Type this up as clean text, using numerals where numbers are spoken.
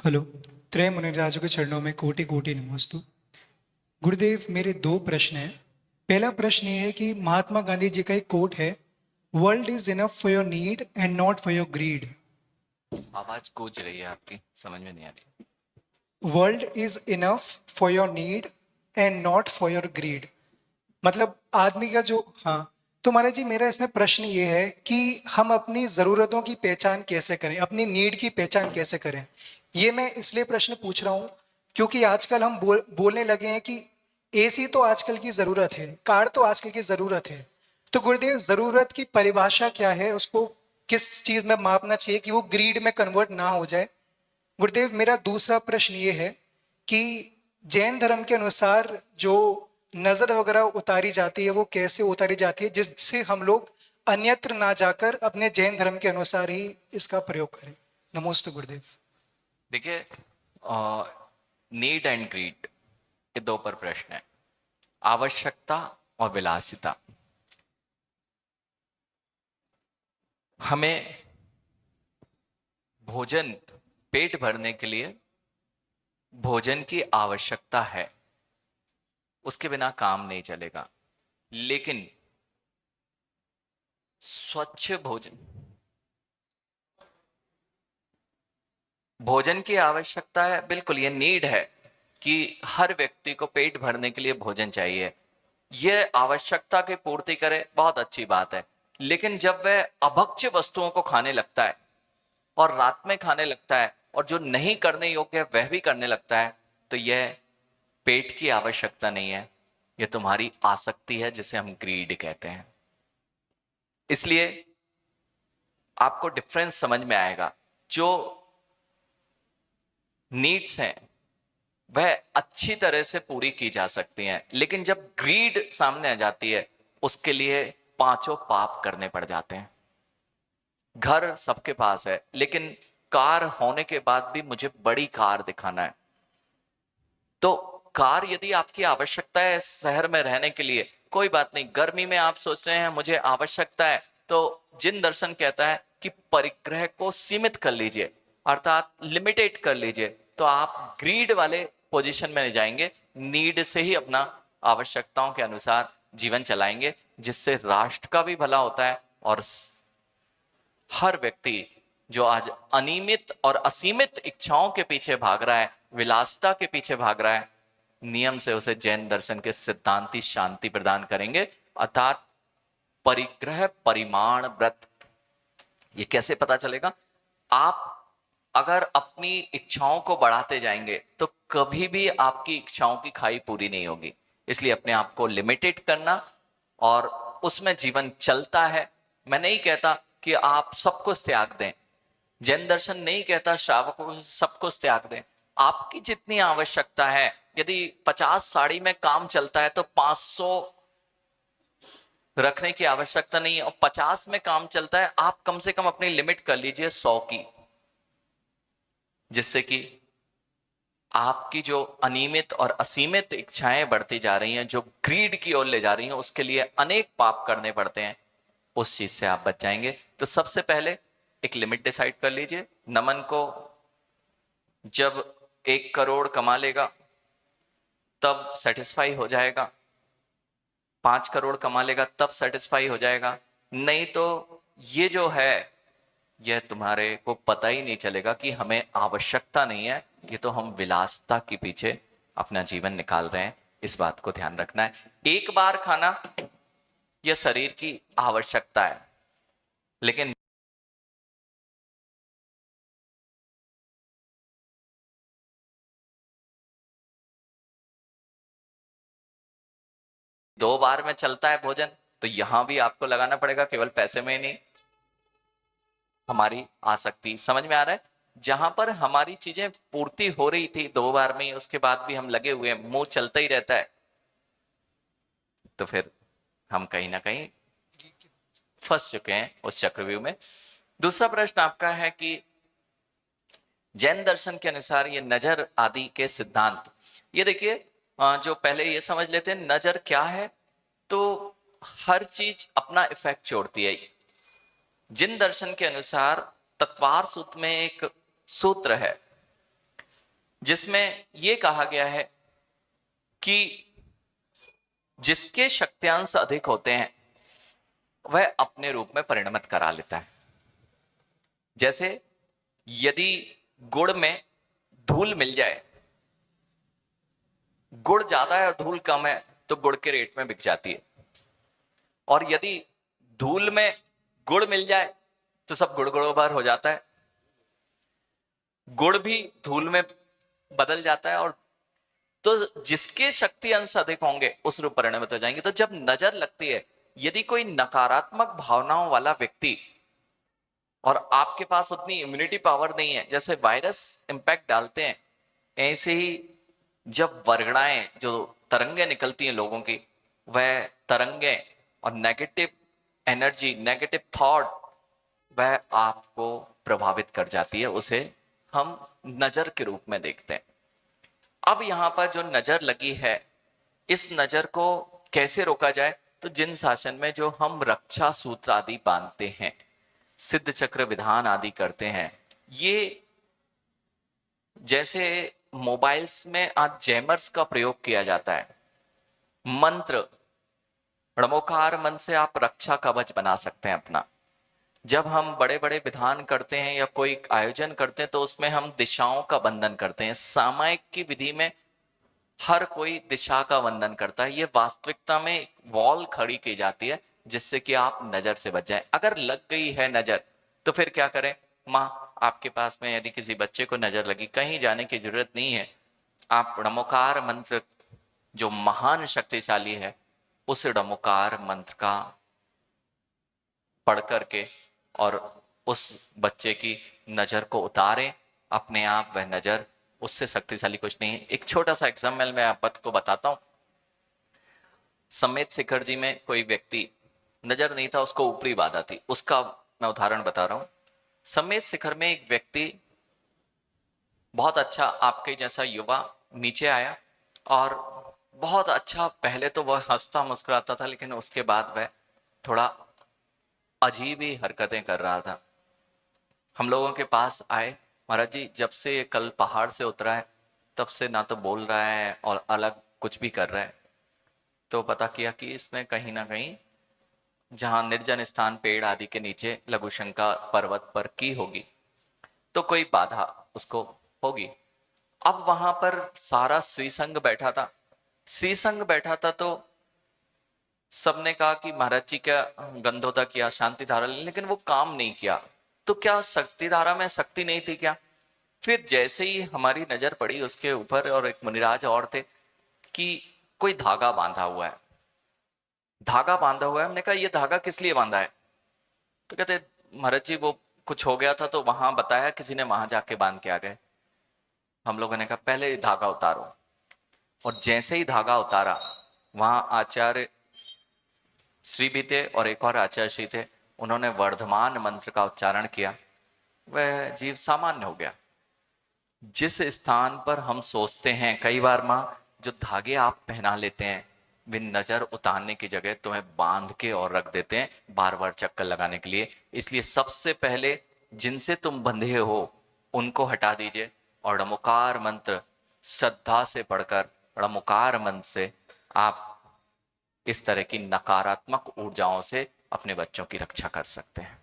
Hello. त्रय मुनिराजों के चरणों में कोटि कोटि नमस्तु। गुरुदेव, मेरे दो प्रश्न हैं। पहला प्रश्न ये है कि महात्मा गांधी जी का एक कोट है, world is enough for your need and not for your greed. आवाज गूंज रही है आपकी, समझ में नहीं आ रही। World is enough for your need and not for your greed. मतलब आदमी का जो, हाँ। तो महाराज जी, मेरा इसमें प्रश्न ये है कि हम अपनी ज़रूरतों की पहचान कैसे करें, अपनी नीड की पहचान कैसे करें। ये मैं इसलिए प्रश्न पूछ रहा हूँ क्योंकि आजकल हम बोलने लगे हैं कि एसी तो आजकल की ज़रूरत है, कार तो आजकल की ज़रूरत है। तो गुरुदेव, ज़रूरत की परिभाषा क्या है, उसको किस चीज़ में मापना चाहिए कि वो ग्रीड में कन्वर्ट ना हो जाए। गुरुदेव, मेरा दूसरा प्रश्न ये है कि जैन धर्म के अनुसार जो नजर वगैरह उतारी जाती है वो कैसे उतारी जाती है जिससे हम लोग अन्यत्र ना जाकर अपने जैन धर्म के अनुसार ही इसका प्रयोग करें। नमोस्तु गुरुदेव। देखिए, नीड एंड ग्रीड, ये दो पर प्रश्न है। आवश्यकता और विलासिता। हमें भोजन, पेट भरने के लिए भोजन की आवश्यकता है, उसके बिना काम नहीं चलेगा। लेकिन स्वच्छ भोजन, भोजन की आवश्यकता है, बिल्कुल ये नीड है कि हर व्यक्ति को पेट भरने के लिए भोजन चाहिए। यह आवश्यकता की पूर्ति करे, बहुत अच्छी बात है। लेकिन जब वह अभक्ष्य वस्तुओं को खाने लगता है और रात में खाने लगता है और जो नहीं करने योग्य है वह भी करने लगता है, तो यह पेट की आवश्यकता नहीं है, यह तुम्हारी आसक्ति है, जिसे हम ग्रीड कहते हैं। इसलिए आपको डिफरेंस समझ में आएगा। जो नीड्स हैं वह अच्छी तरह से पूरी की जा सकती हैं, लेकिन जब ग्रीड सामने आ जाती है उसके लिए पांचों पाप करने पड़ जाते हैं। घर सबके पास है, लेकिन कार होने के बाद भी मुझे बड़ी कार दिखाना है। तो कार यदि आपकी आवश्यकता है शहर में रहने के लिए, कोई बात नहीं। गर्मी में आप सोच रहे हैं मुझे आवश्यकता है, तो जिन दर्शन कहता है कि परिग्रह को सीमित कर लीजिए, अर्थात लिमिटेड कर लीजिए, तो आप ग्रीड वाले पोजीशन में जाएंगे। नीड से ही अपना आवश्यकताओं के अनुसार जीवन चलाएंगे, जिससे राष्ट्र का भी भला होता है और हर व्यक्ति जो आज अनियमित और असीमित इच्छाओं के पीछे भाग रहा है, विलासिता के पीछे भाग रहा है, नियम से उसे जैन दर्शन के सिद्धांती शांति प्रदान करेंगे, अर्थात परिग्रह परिमाण व्रत। ये कैसे पता चलेगा? आप अगर अपनी इच्छाओं को बढ़ाते जाएंगे तो कभी भी आपकी इच्छाओं की खाई पूरी नहीं होगी। इसलिए अपने आप को लिमिटेड करना, और उसमें जीवन चलता है। मैं नहीं कहता कि आप सब कुछ त्याग दें, जैन दर्शन नहीं कहता श्रावकों को सब कुछ त्याग दें। आपकी जितनी आवश्यकता है, यदि 50 साड़ी में काम चलता है तो 500 रखने की आवश्यकता नहीं है, और 50 में काम चलता है, आप कम से कम अपनी लिमिट कर लीजिए 100 की, जिससे कि आपकी जो अनियमित और असीमित इच्छाएं बढ़ती जा रही हैं, जो ग्रीड की ओर ले जा रही हैं, उसके लिए अनेक पाप करने पड़ते हैं, उस चीज से आप बच जाएंगे। तो सबसे पहले एक लिमिट डिसाइड कर लीजिए। नमन को जब 1 करोड़ कमा लेगा तब सेटिस्फाई हो जाएगा, 5 करोड़ कमा लेगा तब सेटिस्फाई हो जाएगा। नहीं तो ये जो है, यह तुम्हारे को पता ही नहीं चलेगा कि हमें आवश्यकता नहीं है, ये तो हम विलासिता के पीछे अपना जीवन निकाल रहे हैं। इस बात को ध्यान रखना है। एक बार खाना यह शरीर की आवश्यकता है, लेकिन दो बार में चलता है भोजन, तो यहां भी आपको लगाना पड़ेगा, केवल पैसे में ही नहीं। हमारी आसक्ति समझ में आ रहा है? जहां पर हमारी चीजें पूर्ति हो रही थी 2 बार में, उसके बाद भी हम लगे हुए हैं, मुंह चलता ही रहता है, तो फिर हम कहीं ना कहीं फंस चुके हैं उस चक्रव्यूह में। दूसरा प्रश्न आपका है कि जैन दर्शन के अनुसार ये नजर आदि के सिद्धांत, ये देखिए, जो पहले ये समझ लेते हैं नजर क्या है, तो हर चीज अपना इफेक्ट छोड़ती है। जिन दर्शन के अनुसार तत्वार सूत्र में एक सूत्र है जिसमें ये कहा गया है कि जिसके शक्त्यांश अधिक होते हैं वह अपने रूप में परिणमित करा लेता है। जैसे यदि गुड़ में धूल मिल जाए, गुड़ ज्यादा है और धूल कम है, तो गुड़ के रेट में बिक जाती है। और यदि धूल में गुड़ मिल जाए तो सब गुड़ गुड़ोबर हो जाता है, गुड़ भी धूल में बदल जाता है। और तो जिसके शक्ति अंश अधिक होंगे उस रूप परिणमित हो जाएंगे। तो जब नजर लगती है, यदि कोई नकारात्मक भावनाओं वाला व्यक्ति और आपके पास उतनी इम्यूनिटी पावर नहीं है, जैसे वायरस इंपैक्ट डालते हैं, ऐसे ही जब वर्गणाएं जो तरंगे निकलती हैं लोगों की, वह तरंगे और नेगेटिव एनर्जी, नेगेटिव थॉट, वह आपको प्रभावित कर जाती है। उसे हम नजर के रूप में देखते हैं। अब यहां पर जो नजर लगी है, इस नजर को कैसे रोका जाए? तो जिन शासन में जो हम रक्षा सूत्र आदि बांधते हैं, सिद्ध चक्र विधान आदि करते हैं, ये जैसे मोबाइल्स में आज जैमर्स का प्रयोग किया जाता है, मंत्र, णमोकार मंत्र से आप रक्षा कवच बना सकते हैं अपना। जब हम बड़े बड़े विधान करते हैं या कोई आयोजन करते हैं तो उसमें हम दिशाओं का बंधन करते हैं। सामायिक की विधि में हर कोई दिशा का वंदन करता है। ये वास्तविकता में वॉल खड़ी की जाती है जिससे कि आप नजर से बच जाएं। अगर लग गई है नजर तो फिर क्या करें? माँ, आपके पास में यदि किसी बच्चे को नजर लगी, कहीं जाने की जरूरत नहीं है, आप णमोकार मंत्र जो महान शक्तिशाली है, उस णमोकार मंत्र का पढ़ करके और उस बच्चे की नजर को उतारें। अपने आप वह नजर, उससे शक्तिशाली कुछ नहीं है। एक छोटा सा एग्जाम्पल मैं आपको बताता हूं। समेत शिखर जी में कोई व्यक्ति नजर नहीं था, उसको ऊपरी बाधा थी, उसका मैं उदाहरण बता रहा हूं। समेत शिखर में एक व्यक्ति बहुत अच्छा आपके जैसा युवा नीचे आया और बहुत अच्छा, पहले तो वह हंसता मुस्कुराता था, लेकिन उसके बाद वह थोड़ा अजीब ही हरकतें कर रहा था। हम लोगों के पास आए, महाराज जी जब से ये कल पहाड़ से उतरा है तब से ना तो बोल रहा है और अलग कुछ भी कर रहा है। तो पता किया कि इसमें कहीं ना कहीं जहां निर्जन स्थान, पेड़ आदि के नीचे लघुशंका पर्वत पर की होगी, तो कोई बाधा उसको होगी। अब वहां पर सारा श्रीसंग बैठा था। श्रीसंग बैठा था तो सबने कहा कि महाराज जी क्या गंधोदा किया, शांति धारा, लेकिन वो काम नहीं किया। तो क्या शक्ति धारा में शक्ति नहीं थी क्या? फिर जैसे ही हमारी नजर पड़ी उसके ऊपर, और एक मुनिराज और थे, कि कोई धागा बांधा हुआ है, धागा बांधा हुआ है। हमने कहा ये धागा किस लिए बांधा है? तो कहते महाराज जी वो कुछ हो गया था तो वहां बताया, किसी ने वहां जाके बांध के आ गए। हम लोगों ने कहा पहले धागा उतारो। और जैसे ही धागा उतारा, वहां आचार्य श्री भी थे और एक और आचार्य श्री थे, उन्होंने वर्धमान मंत्र का उच्चारण किया, वह जीव सामान्य हो गया। जिस स्थान पर हम सोचते हैं, कई बार माँ जो धागे आप पहना लेते हैं, वे नजर उतारने की जगह तुम्हें बांध के और रख देते हैं बार बार चक्कर लगाने के लिए। इसलिए सबसे पहले जिनसे तुम बंधे हो उनको हटा दीजिए और णमोकार मंत्र श्रद्धा से पढ़कर, णमोकार मंत्र से आप इस तरह की नकारात्मक ऊर्जाओं से अपने बच्चों की रक्षा कर सकते हैं।